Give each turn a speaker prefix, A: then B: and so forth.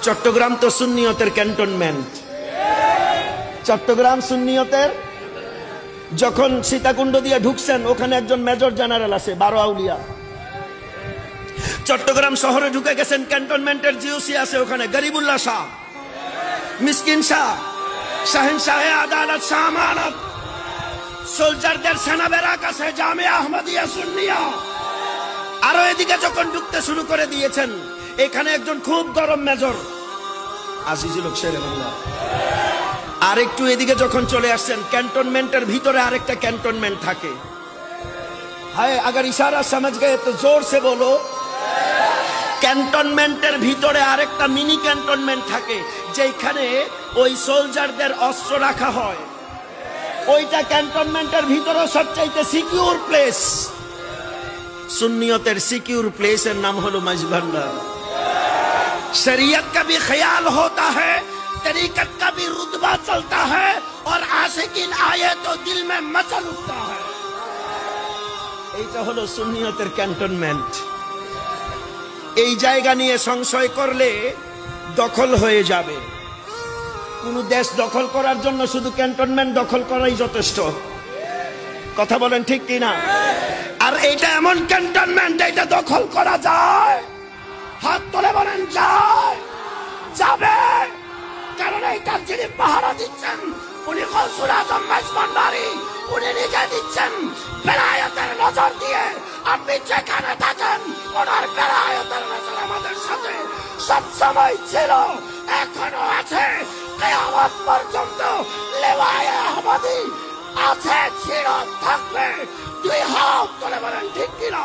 A: চট্টগ্রাম তো সুন্নিয়তের ক্যান্টনমেন্ট। চট্টগ্রাম সুন্নিয়তের, যখন সীতাকুণ্ড দিয়ে ঢুকছেন ওখানে একজন মেজর জেনারেল আছে, 12 আউলিয়া। চট্টগ্রাম শহরে ঢুকে গেছেন, ক্যান্টনমেন্টের জিওসি আছে ওখানে, গরিবুল্লাহ শাহ, মিসকিন শাহ, শাহিন শাহে আদালত, শাহ আমানত, সোলজারদের সেনা বেরাক আছে, জামিয়া আহমদিয়া সুন্নিয়া। আরো এদিকে যখন ঢুকতে শুরু করে দিয়েছেন, এখানে একজন খুব গরম মেজর আজিজুল হক শেরে বাংলা। আর একটু এদিকে যখন চলে আসছেন, ক্যান্টনমেন্টের ভিতরে আরেকটা ক্যান্টনমেন্ট থাকে। হায় আগার ইশারা সমঝ গয়ে তো জোর সে বলো। ক্যান্টনমেন্টের ভিতরে আরেকটা মিনি ক্যান্টনমেন্ট থাকে, যেখানে ওই সোলজারদের অস্ত্র রাখা হয়। ওইটা ক্যান্টনমেন্টের ভিতরে সবচাইতে সিকিউর প্লেস। সুন্নিয়তের সিকিউর প্লেসের নাম হলো মাঝভান্ডার। शरीयत का भी ख्याल होता है, तरीकत का भी रुतबा चलता है, और आशिकीन आए तो दिल में मचल उठता है। এইটা হলো সুন্নিয়তের ক্যান্টনমেন্ট। এই জায়গা নিয়ে সংশয় করলে দখল হয়ে যাবে। কোন দেশ দখল করার জন্য শুধু ক্যান্টনমেন্ট দখল করাই যথেষ্ট। কথা বলেন ঠিক কিনা? আর এইটা এমন ক্যান্টনমেন্ট, এইটা দখল করা যায়। হাত তুলে বলেন যায়, যাবে। কারণ এইটা যিনি পাহারা দিচ্ছেন উনি গৌসুল আজম মেজবান্ডারি, উনি নিজে দিচ্ছেন বেলায়েতের নজর দিয়ে। আপনি যেখানে থাকেন ওনার বেলায়েতের নজর আমাদের সাথে সবসময় ছিল, এখনো আছে, কিয়ামত পর্যন্ত লেওয়ায়ে আহমদি আছে, ছিল, থাকবে। দুই হাত তুলে বলেন ঠিক কিনা?